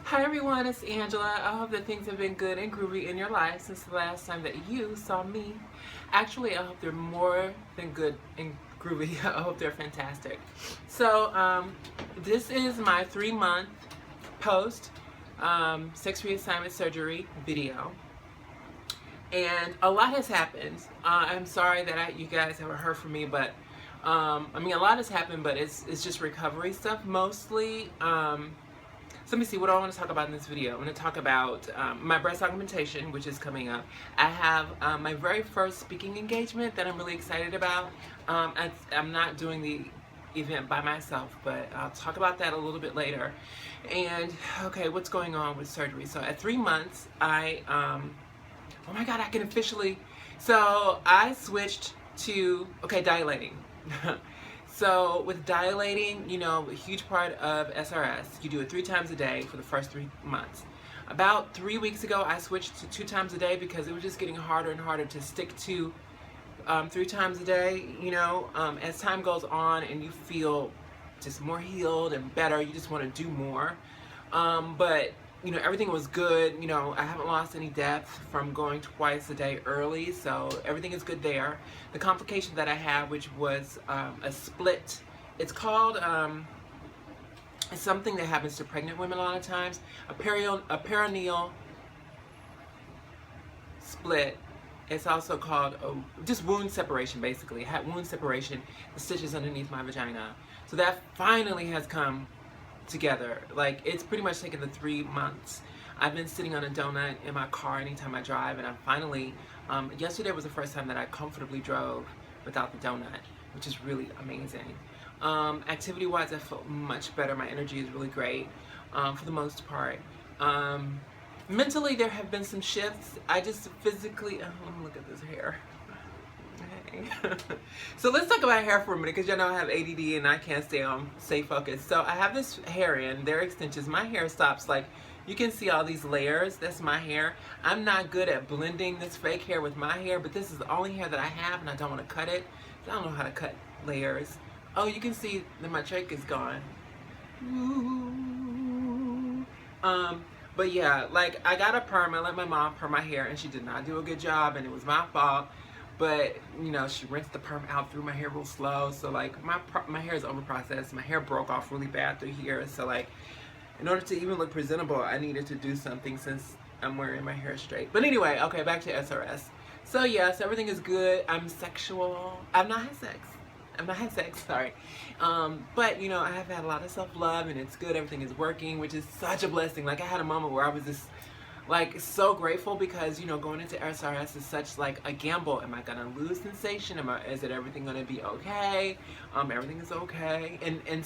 Hi everyone, it's Angela. I hope that things have been good and groovy in your life since the last time that you saw me. Actually, I hope they're more than good and groovy. I hope they're fantastic. So, this is my 3-month post sex reassignment surgery video. And a lot has happened. I'm sorry that you guys haven't heard from me, but a lot has happened, but it's just recovery stuff mostly. So let me see, what do I want to talk about in this video? I'm going to talk about my breast augmentation, which is coming up. I have my very first speaking engagement that I'm really excited about. I'm not doing the event by myself, but I'll talk about that a little bit later. And, okay, what's going on with surgery? So at 3 months, oh my God, I can officially, so I switched to, dilating. So with dilating, you know, a huge part of SRS, you do it 3 times a day for the first 3 months. About 3 weeks ago, I switched to 2 times a day because it was just getting harder and harder to stick to 3 times a day. You know, as time goes on and you feel just more healed and better, you just want to do more. But you know, everything was good. You know, I haven't lost any depth from going twice a day early, so everything is good there. The complication that I had, which was a split, it's called, it's something that happens to pregnant women a lot of times, a perineal split. It's also called just wound separation, basically. I had wound separation, the stitches underneath my vagina. So that finally has come together. Like, it's pretty much taken the 3 months. I've been sitting on a donut in my car anytime I drive, and I'm finally, yesterday was the first time that I comfortably drove without the donut, which is really amazing. Activity-wise, I felt much better. My energy is really great, for the most part. Mentally, there have been some shifts. I just physically, let me look at this hair. So let's talk about hair for a minute, because y'all know I have ADD and I can't stay focused. So I have this hair in, they're extensions. My hair stops, like, you can see all these layers. That's my hair. I'm not good at blending this fake hair with my hair, but this is the only hair that I have and I don't want to cut it. I don't know how to cut layers. Oh, you can see that my trach is gone. But yeah, like, I got a perm. I let my mom perm my hair and she did not do a good job, and it was my fault. But, you know, she rinsed the perm out through my hair real slow. So, like, my hair is overprocessed. My hair broke off really bad through here. So, like, in order to even look presentable, I needed to do something since I'm wearing my hair straight. But anyway, okay, back to SRS. So, yes, everything is good. I'm sexual. I've not had sex, sorry. But, you know, I have had a lot of self-love, and it's good. Everything is working, which is such a blessing. Like, I had a moment where I was just, like, so grateful, because, you know, going into SRS is such, like, a gamble. Am I gonna lose sensation? Is it everything gonna be okay? Everything is okay, and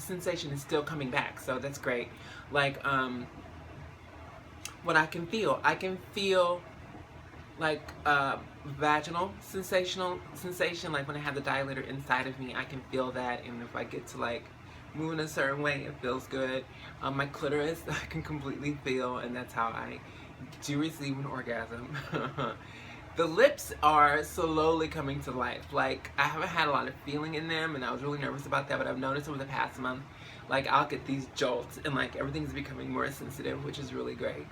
sensation is still coming back, so that's great. Like, what I can feel like vaginal sensation, like when I have the dilator inside of me, I can feel that, and if I get to, like, move in a certain way, it feels good. My clitoris, I can completely feel, and that's how I do receive an orgasm. The lips are slowly coming to life. Like, I haven't had a lot of feeling in them, and I was really nervous about that, but I've noticed over the past month, like, I'll get these jolts, and, like, everything's becoming more sensitive, which is really great.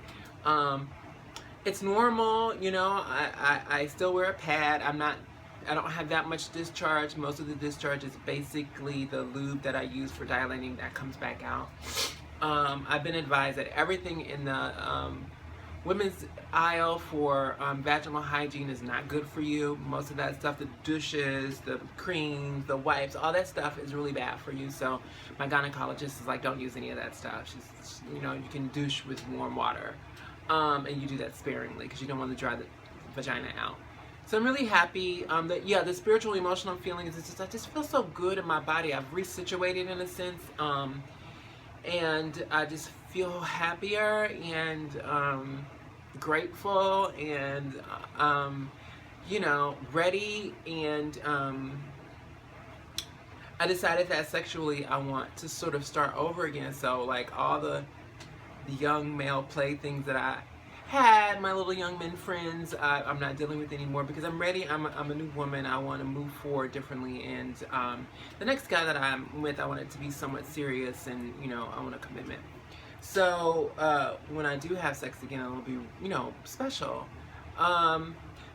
It's normal, you know. I still wear a pad. I don't have that much discharge. Most of the discharge is basically the lube that I use for dilating that comes back out. I've been advised that everything in the women's aisle for vaginal hygiene is not good for you. Most of that stuff, the douches, the creams, the wipes, all that stuff is really bad for you. So my gynecologist is like, don't use any of that stuff. She's, you know, you can douche with warm water. And you do that sparingly, because you don't want to dry the vagina out. So I'm really happy that, yeah, the spiritual, emotional feelings, it's just, I just feel so good in my body. I've resituated in a sense, and I just feel happier and grateful and, you know, ready. And I decided that sexually I want to sort of start over again. So, like, all the young male playthings that I had, my little young men friends, I'm not dealing with anymore, because I'm ready. I'm a new woman. I want to move forward differently, and the next guy that I'm with, I want it to be somewhat serious, and, you know, I want a commitment. So when I do have sex again, it'll be, special.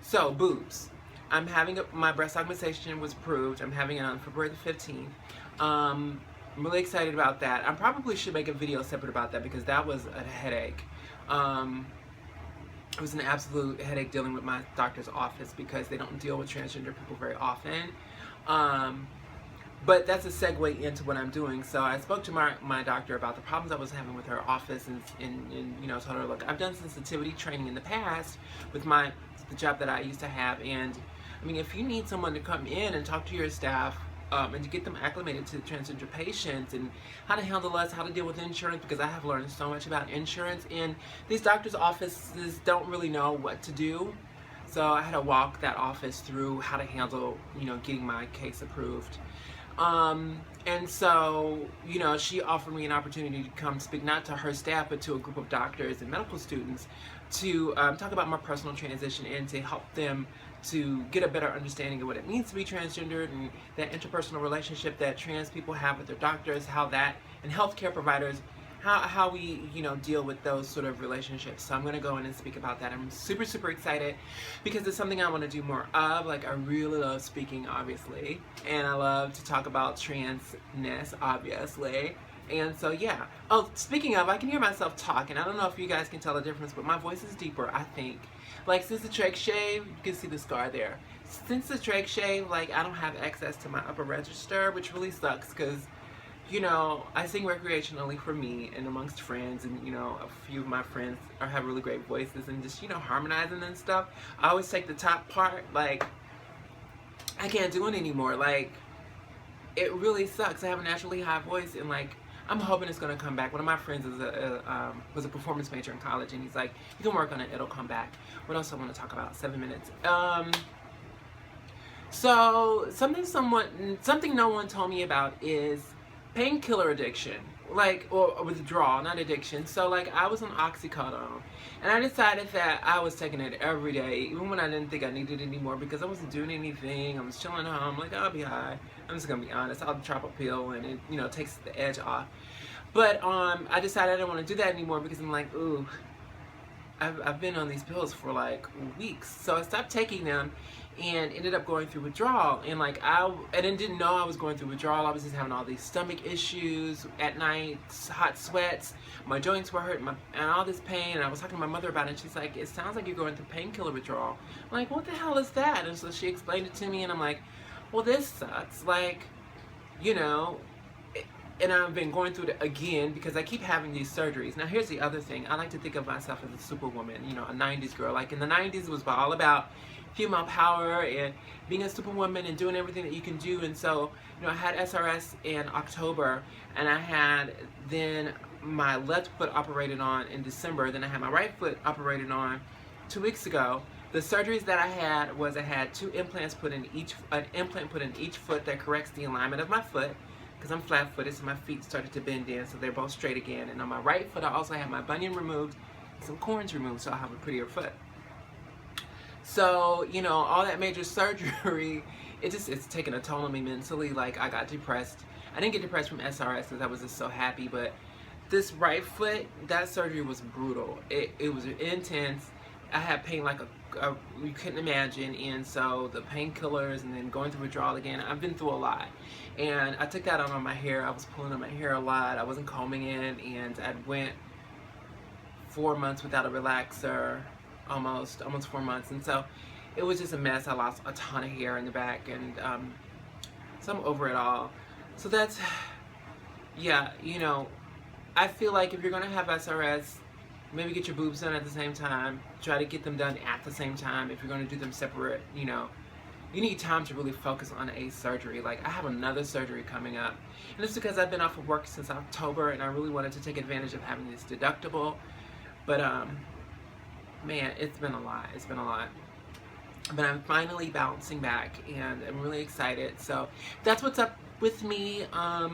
So boobs. My breast augmentation was approved. I'm having it on February the 15th. I'm really excited about that. I probably should make a video separate about that because that was a headache. It was an absolute headache dealing with my doctor's office because they don't deal with transgender people very often. But that's a segue into what I'm doing. So I spoke to my doctor about the problems I was having with her office and told her, look, I've done sensitivity training in the past with the job that I used to have. And I mean, if you need someone to come in and talk to your staff and to get them acclimated to transgender patients and how to handle us, how to deal with insurance, because I have learned so much about insurance, and these doctors' offices don't really know what to do. So I had to walk that office through how to handle, getting my case approved. And so, she offered me an opportunity to come speak not to her staff, but to a group of doctors and medical students to talk about my personal transition and to help them to get a better understanding of what it means to be transgendered and that interpersonal relationship that trans people have with their doctors, how that, and healthcare providers, how we, deal with those sort of relationships. So I'm going to go in and speak about that. I'm super, super excited because it's something I want to do more of. Like, I really love speaking, obviously, and I love to talk about transness, obviously. And so, yeah. Oh, speaking of, I can hear myself talking. I don't know if you guys can tell the difference, but my voice is deeper, I think. Like, since the trach shave, you can see the scar there. Since the trach shave, like, I don't have access to my upper register, which really sucks because, I sing recreationally for me and amongst friends, and, a few of my friends have really great voices and just, harmonizing and stuff. I always take the top part, like, I can't do it anymore. Like, it really sucks. I have a naturally high voice, and, like, I'm hoping it's going to come back. One of my friends was a performance major in college, and he's like, you can work on it, it'll come back. What else I want to talk about? 7 minutes. So, something no one told me about is painkiller addiction, like, or withdrawal, not addiction. So, like, I was on oxycodone, and I decided that I was taking it every day, even when I didn't think I needed it anymore, because I wasn't doing anything. I was chilling home, like, I'll be high. I'm just gonna be honest. I'll drop a pill, and it, takes the edge off. But I decided I didn't want to do that anymore because I'm like, ooh, I've been on these pills for like weeks. So I stopped taking them and ended up going through withdrawal. And like I didn't know I was going through withdrawal. I was just having all these stomach issues at night, hot sweats, my joints were hurting, and all this pain. And I was talking to my mother about it, and she's like, it sounds like you're going through painkiller withdrawal. I'm like, what the hell is that? And so she explained it to me, and I'm like, well, this sucks. Like, and I've been going through it again because I keep having these surgeries. Now, here's the other thing. I like to think of myself as a superwoman, a 90s girl. Like, in the 90s, it was all about female power and being a superwoman and doing everything that you can do. And so, I had SRS in October, and I had then my left foot operated on in December. Then I had my right foot operated on 2 weeks ago. The surgeries that I had was I had 2 implants put in an implant put in each foot that corrects the alignment of my foot, because I'm flat-footed, so my feet started to bend in, so they're both straight again. And on my right foot, I also have my bunion removed, some corns removed, so I have a prettier foot. So, all that major surgery, it's taken a toll on me mentally. Like, I got depressed. I didn't get depressed from SRS because I was just so happy, but this right foot, that surgery was brutal. It was intense. I had pain like you couldn't imagine, and so the painkillers and then going through withdrawal again, I've been through a lot. And I took that on my hair. I was pulling on my hair a lot. I wasn't combing in, and I went 4 months without a relaxer, almost 4 months, and so it was just a mess. I lost a ton of hair in the back, and so I'm over it all. So that's, yeah, I feel like if you're gonna have SRS, maybe get your boobs done at the same time. Try to get them done at the same time. If you're going to do them separate, you need time to really focus on a surgery. Like, I have another surgery coming up. And it's because I've been off of work since October, and I really wanted to take advantage of having this deductible. But, man, it's been a lot. It's been a lot. But I'm finally bouncing back, and I'm really excited. So that's what's up with me. I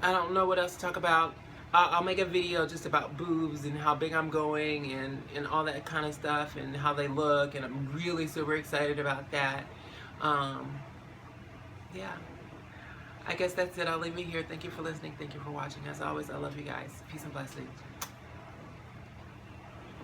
don't know what else to talk about. I'll make a video just about boobs and how big I'm going and all that kind of stuff and how they look, and I'm really super excited about that. Yeah. I guess that's it. I'll leave it here. Thank you for listening. Thank you for watching. As always, I love you guys. Peace and blessings.